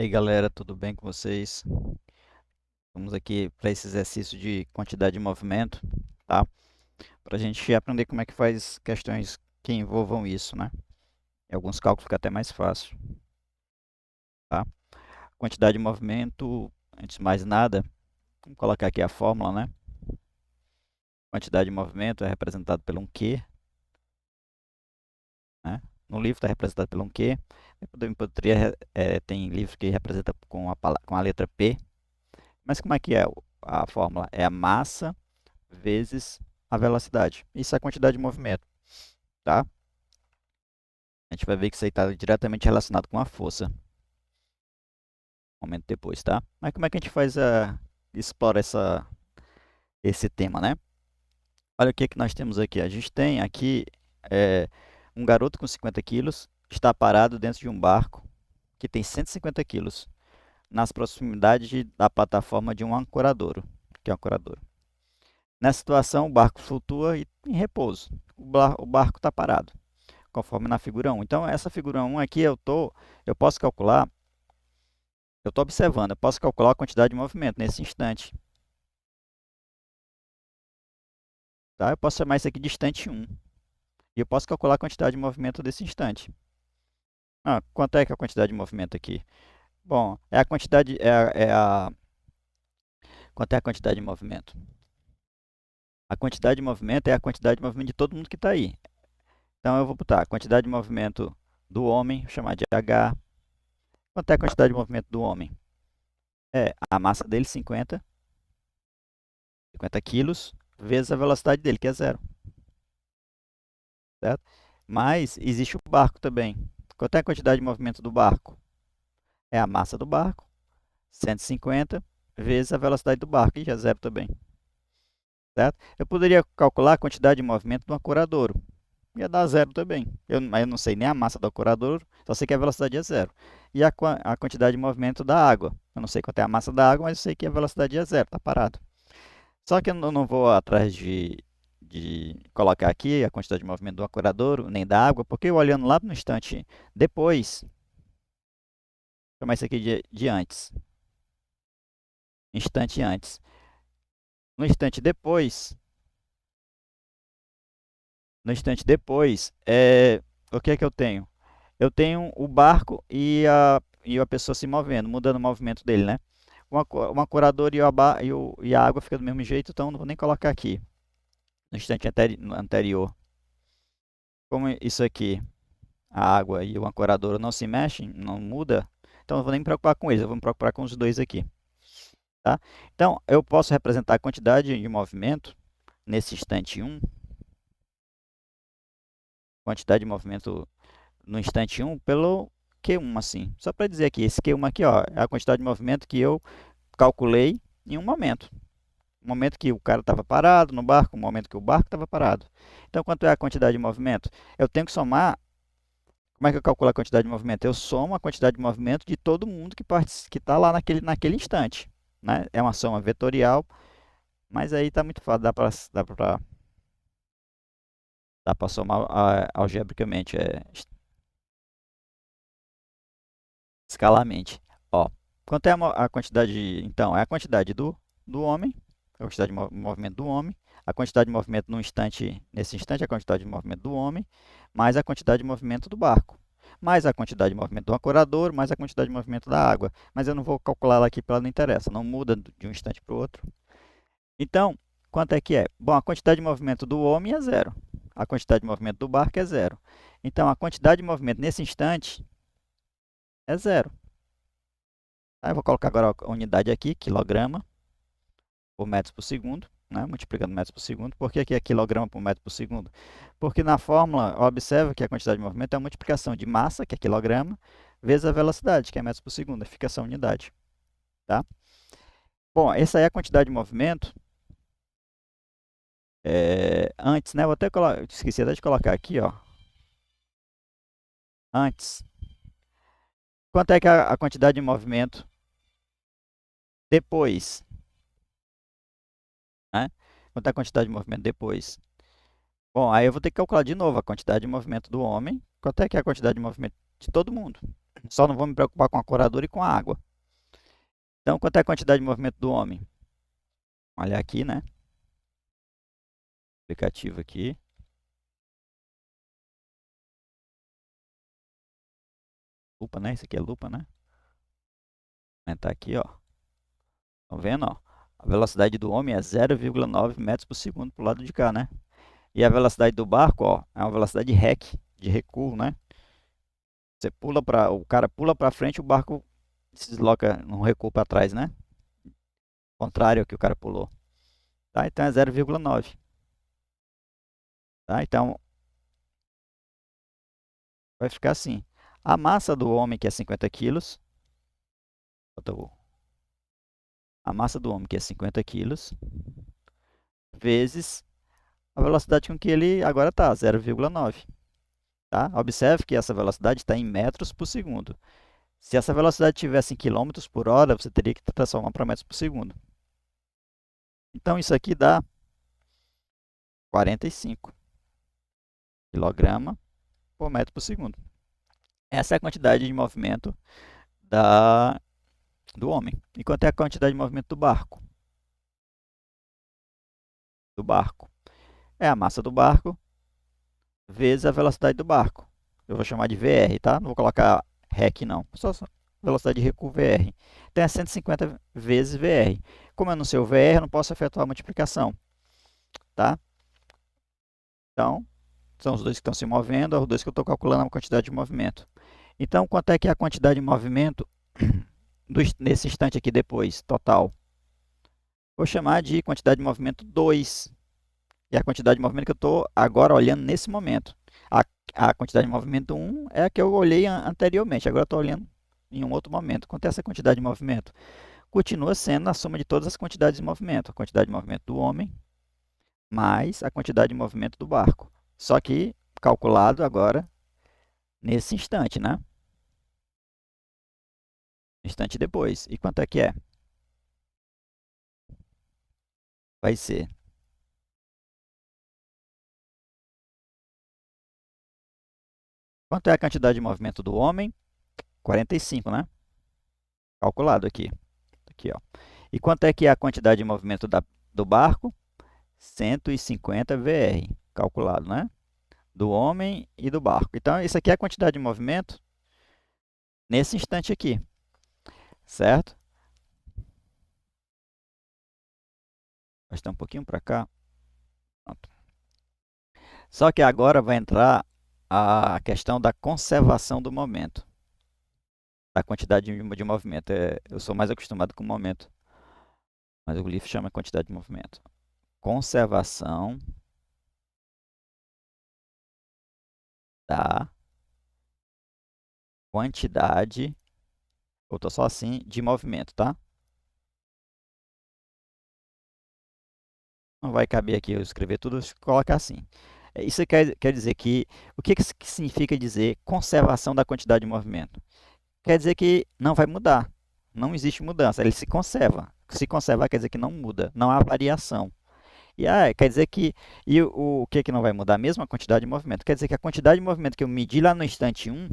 E aí galera, tudo bem com vocês? Vamos aqui para esse exercício de quantidade de movimento, tá? Para a gente aprender como é que faz questões que envolvam isso, né? Em alguns cálculos fica até mais fácil, tá? Quantidade de movimento, antes de mais nada, vamos colocar aqui a fórmula, né? Quantidade de movimento é representado pelo um Q, né? No livro está representado pelo um Q. Tem livro que representa com a letra P. Mas como é que é a fórmula? É a massa vezes a velocidade. Isso é a quantidade de movimento, tá? A gente vai ver que isso aí está diretamente relacionado com a força. Um momento depois, tá? Mas como é que a gente explora esse tema, né? Olha o que nós temos aqui. A gente tem aqui um garoto com 50 quilos, está parado dentro de um barco que tem 150 quilos, nas proximidades da plataforma de um ancoradouro, que é um ancoradouro. Nessa situação, o barco flutua em repouso. O barco está parado, conforme na figura 1. Então, essa figura 1 aqui eu posso calcular, eu estou observando, eu posso calcular a quantidade de movimento nesse instante. Tá? Eu posso chamar isso aqui de instante 1. E eu posso calcular a quantidade de movimento desse instante. Quanto é que é a quantidade de movimento aqui? Bom, quanto é a quantidade de movimento? A quantidade de movimento é a quantidade de movimento de todo mundo que está aí. Então, eu vou botar a quantidade de movimento do homem, vou chamar de H. Quanto é a quantidade de movimento do homem? É a massa dele, 50 quilos, vezes a velocidade dele, que é zero. Certo? Mas existe o barco também. Quanto é a quantidade de movimento do barco? É a massa do barco, 150, vezes a velocidade do barco, que já é zero também. Certo? Eu poderia calcular a quantidade de movimento do ancoradouro. Ia dar zero também. Mas eu não sei nem a massa do ancoradouro, só sei que a velocidade é zero. E a quantidade de movimento da água. Eu não sei quanto é a massa da água, mas eu sei que a velocidade é zero, está parado. Só que eu não vou atrás de colocar aqui a quantidade de movimento do ancoradouro, nem da água, porque eu olhando lá no instante depois, vou chamar isso aqui de antes. Instante antes. No instante depois, o que é que eu tenho? Eu tenho o barco e a pessoa se movendo, mudando o movimento dele, né? O ancorador e a água fica do mesmo jeito, então não vou nem colocar aqui, no instante anterior. Como isso aqui, a água e o ancorador não se mexem, não muda, então não vou nem me preocupar com eles, eu vou me preocupar com os dois aqui. Tá? Então, eu posso representar a quantidade de movimento nesse instante 1, quantidade de movimento no instante 1 pelo Q1, assim. Só para dizer aqui, esse Q1 aqui, ó, é a quantidade de movimento que eu calculei em um momento. O momento que o cara estava parado no barco, o momento que o barco estava parado. Então, quanto é a quantidade de movimento? Eu tenho que somar. Como é que eu calculo a quantidade de movimento? Eu somo a quantidade de movimento de todo mundo que está lá naquele instante. Né? É uma soma vetorial, mas aí está muito fácil, dá para somar algebricamente, escalarmente. Ó, quanto é a quantidade, então, é a quantidade do homem, a quantidade de movimento do homem, a quantidade de movimento nesse instante, a quantidade de movimento do homem, mais a quantidade de movimento do barco, mais a quantidade de movimento do ancorador, mais a quantidade de movimento da água. Mas eu não vou calcular ela aqui porque ela não interessa, não muda de um instante para o outro. Então, quanto é que é? Bom, a quantidade de movimento do homem é zero. A quantidade de movimento do barco é zero. Então, a quantidade de movimento nesse instante é zero. Eu vou colocar agora a unidade aqui, quilograma por metros por segundo, né? Multiplicando metros por segundo. Por que aqui é quilograma por metro por segundo? Porque na fórmula, observa que a quantidade de movimento é a multiplicação de massa, que é quilograma, vezes a velocidade, que é metros por segundo. Fica essa unidade. Tá? Bom, essa é a quantidade de movimento. Antes, né? Vou até esqueci até de colocar aqui, ó. Antes. Quanto é que é a quantidade de movimento depois? Né? Quanto é a quantidade de movimento depois? Bom, aí eu vou ter que calcular de novo a quantidade de movimento do homem. Quanto é que é a quantidade de movimento de todo mundo? Só não vou me preocupar com a coradura e com a água. Então, quanto é a quantidade de movimento do homem? Olha aqui, né? Aplicativo aqui. Lupa, né? Isso aqui é lupa, né? Vou aumentar aqui, ó. Estão vendo, ó? A velocidade do homem é 0,9 metros por segundo pro lado de cá, né? E a velocidade do barco, ó, é uma velocidade REC, de recuo, né? O cara pula para frente, o barco se desloca num recuo para trás, né? Contrário ao que o cara pulou. Tá? Então é 0,9. Tá? Então vai ficar assim. A massa do homem, que é 50 quilos, a massa do homem, que é 50 quilos, vezes a velocidade com que ele agora está, 0,9. Tá? Observe que essa velocidade está em metros por segundo. Se essa velocidade tivesse em quilômetros por hora, você teria que transformar para metros por segundo. Então isso aqui dá 45 kg por metro por segundo. Essa é a quantidade de movimento do homem. E quanto é a quantidade de movimento do barco? Do barco. É a massa do barco vezes a velocidade do barco. Eu vou chamar de VR, tá? Não vou colocar REC não. Só velocidade de recuo VR. Então é 150 vezes VR. Como eu não sei o VR, eu não posso efetuar a multiplicação. Tá? Então, são os dois que estão se movendo, os dois que eu estou calculando a quantidade de movimento. Então, quanto é que é a quantidade de movimento nesse instante aqui depois, total? Vou chamar de quantidade de movimento 2. E a quantidade de movimento que eu estou agora olhando nesse momento. A quantidade de movimento 1 é a que eu olhei anteriormente. Agora eu estou olhando em um outro momento. Quanto é essa quantidade de movimento? Continua sendo a soma de todas as quantidades de movimento. A quantidade de movimento do homem mais a quantidade de movimento do barco. Só que calculado agora nesse instante, né? Instante depois. E quanto é que é? Vai ser. Quanto é a quantidade de movimento do homem? 45, né? Calculado aqui. Aqui, ó. E quanto é que é a quantidade de movimento do barco? 150 VR. Calculado, né? Do homem e do barco. Então, isso aqui é a quantidade de movimento nesse instante aqui. Certo? Vai estar um pouquinho para cá. Pronto. Só que agora vai entrar a questão da conservação do momento. A quantidade de movimento. Eu sou mais acostumado com o momento, mas o livro chama quantidade de movimento. Conservação da quantidade, eu estou só assim, de movimento, tá? Não vai caber aqui eu escrever tudo, coloca assim. Isso quer dizer que, o que significa dizer conservação da quantidade de movimento? Quer dizer que não vai mudar, não existe mudança, ele se conserva. Se conservar quer dizer que não muda, não há variação. E quer dizer que, o que não vai mudar? Mesmo a quantidade de movimento. Quer dizer que a quantidade de movimento que eu medi lá no instante 1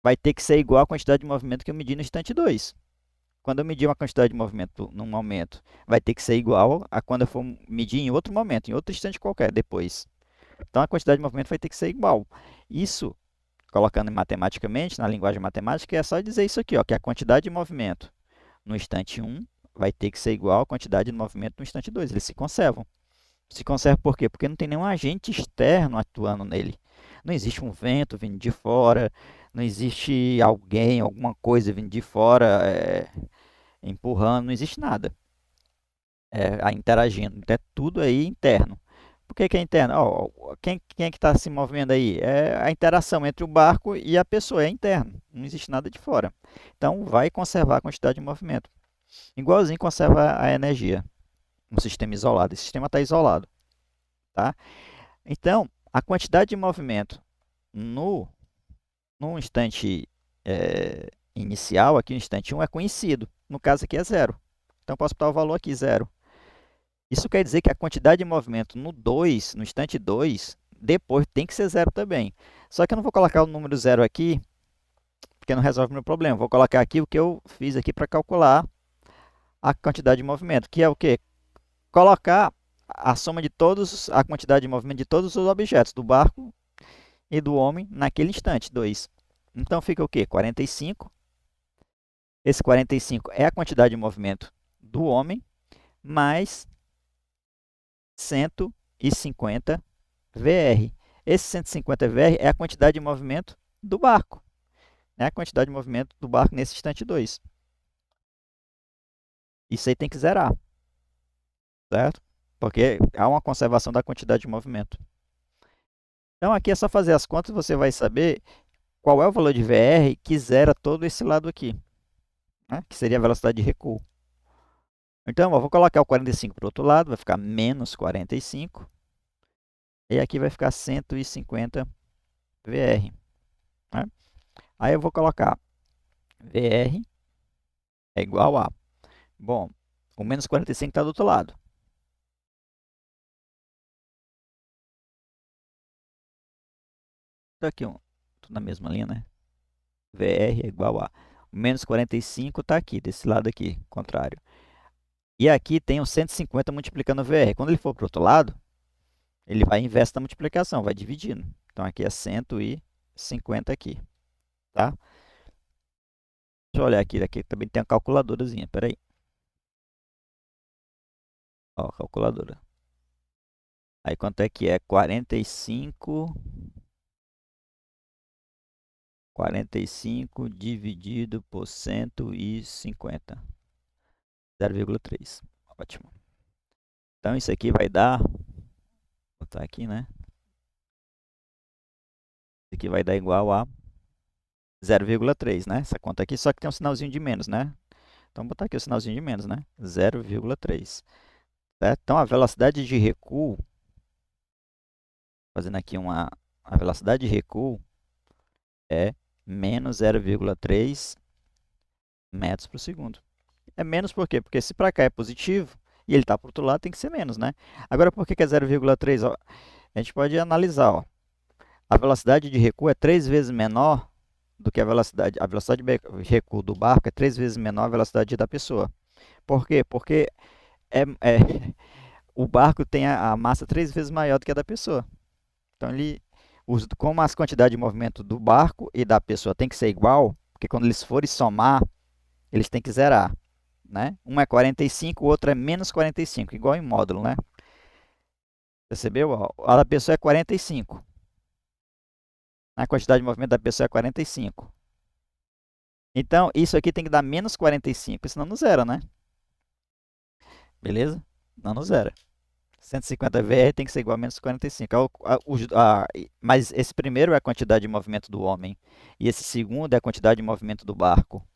vai ter que ser igual à quantidade de movimento que eu medi no instante 2. Quando eu medir uma quantidade de movimento num momento, vai ter que ser igual a quando eu for medir em outro momento, em outro instante qualquer depois. Então a quantidade de movimento vai ter que ser igual. Isso, colocando matematicamente, na linguagem matemática, é só dizer isso aqui, ó, que a quantidade de movimento no instante 1 vai ter que ser igual à quantidade de movimento no instante 2. Eles se conservam. Se conserva por quê? Porque não tem nenhum agente externo atuando nele. Não existe um vento vindo de fora, não existe alguém, alguma coisa vindo de fora empurrando, não existe nada interagindo. Então, é tudo aí interno. Por que é interno? Quem é que está se movendo aí? É a interação entre o barco e a pessoa, é interno. Não existe nada de fora. Então, vai conservar a quantidade de movimento. Igualzinho conserva a energia. Um sistema isolado. Esse sistema está isolado. Tá? Então, a quantidade de movimento no instante inicial, aqui no instante 1, é conhecido. No caso aqui é zero. Então, posso botar o valor aqui, zero. Isso quer dizer que a quantidade de movimento no 2, no instante 2, depois tem que ser zero também. Só que eu não vou colocar o número zero aqui porque não resolve o meu problema. Vou colocar aqui o que eu fiz aqui para calcular a quantidade de movimento, que é o quê? Colocar a soma de todos, a quantidade de movimento de todos os objetos, do barco e do homem, naquele instante, 2. Então fica o quê? 45. Esse 45 é a quantidade de movimento do homem, mais 150 VR. Esse 150 VR é a quantidade de movimento do barco. É a quantidade de movimento do barco nesse instante 2. Isso aí tem que zerar, certo? Porque há uma conservação da quantidade de movimento. Então aqui é só fazer as contas e você vai saber qual é o valor de VR que zera todo esse lado aqui, né? Que seria a velocidade de recuo. Então, eu vou colocar o 45 para o outro lado, vai ficar menos 45. E aqui vai ficar 150 VR. Né? Aí eu vou colocar VR é igual a... Bom, o menos 45 está do outro lado. Está aqui, tudo na mesma linha, né? VR é igual a... O menos 45 está aqui, desse lado aqui, contrário. E aqui tem o 150 multiplicando o VR. Quando ele for para o outro lado, ele vai inverso da multiplicação, vai dividindo. Então, aqui é 150 aqui, tá? Deixa eu olhar aqui também tem a calculadorazinha, peraí. Ó, calculadora. Aí quanto é que é? 45 dividido por 150. 0,3. Ótimo. Então isso aqui vai dar... Vou botar aqui, né? Isso aqui vai dar igual a 0,3, né? Essa conta aqui, só que tem um sinalzinho de menos, né? Então vou botar aqui o sinalzinho de menos, né? 0,3. Certo? Então a velocidade de recuo... Fazendo aqui a velocidade de recuo é menos 0,3 metros por segundo. É menos por quê? Porque se para cá é positivo e ele está para o outro lado, tem que ser menos, né? Agora, por que é 0,3? A gente pode analisar. Ó. A velocidade de recuo é 3 vezes menor do que a velocidade. A velocidade de recuo do barco é 3 vezes menor a velocidade da pessoa. Por quê? Porque o barco tem a massa 3 vezes maior do que a da pessoa. Então, como as quantidades de movimento do barco e da pessoa tem que ser igual, porque quando eles forem somar, eles têm que zerar. Né? Um é 45, o outro é menos 45, igual em módulo, né? Percebeu? Ó, a da pessoa é 45. A quantidade de movimento da pessoa é 45. Então, isso aqui tem que dar menos 45, senão não zera, né? Beleza? Não zera. 150 VR tem que ser igual a menos 45. Mas esse primeiro é a quantidade de movimento do homem. E esse segundo é a quantidade de movimento do barco.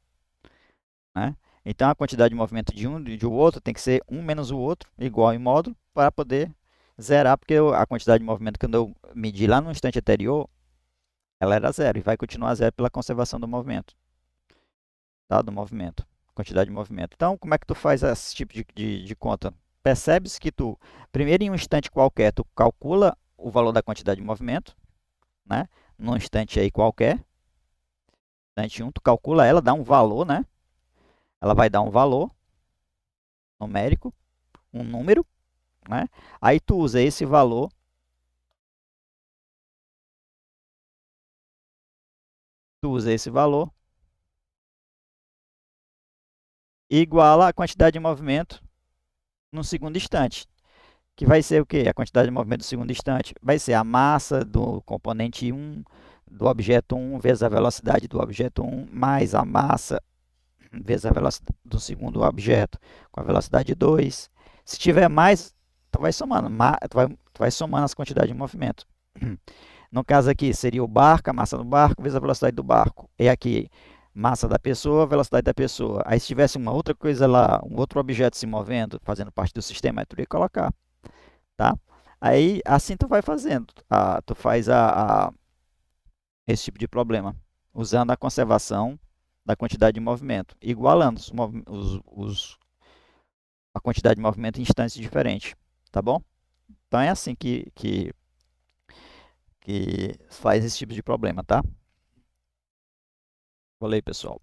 Né? Então, a quantidade de movimento de um e de outro tem que ser um menos o outro, igual em módulo, para poder zerar, porque a quantidade de movimento que eu medi lá no instante anterior, ela era zero, e vai continuar zero pela conservação do movimento. Tá? Do movimento, quantidade de movimento. Então, como é que tu faz esse tipo de conta? Percebes que tu, primeiro em um instante qualquer, tu calcula o valor da quantidade de movimento, né? Num instante aí qualquer, instante 1, tu calcula ela, dá um valor, né? Ela vai dar um valor numérico, um número, né? Aí tu usa esse valor, e iguala a quantidade de movimento no segundo instante. Que vai ser o quê? A quantidade de movimento do segundo instante vai ser a massa do componente 1 do objeto 1 vezes a velocidade do objeto 1 mais a massa vezes a velocidade do segundo objeto com a velocidade 2. Se tiver mais, tu vai somando, tu vai somando as quantidades de movimento. No caso aqui, seria o barco, a massa do barco vezes a velocidade do barco. E aqui, massa da pessoa, velocidade da pessoa. Aí se tivesse uma outra coisa lá, um outro objeto se movendo, fazendo parte do sistema, aí tu ia colocar. Tá? Aí, assim tu vai fazendo. Tu faz esse tipo de problema, usando a conservação da quantidade de movimento, igualando a quantidade de movimento em instâncias diferentes. Tá bom? Então é assim que faz esse tipo de problema, tá? Valeu, pessoal.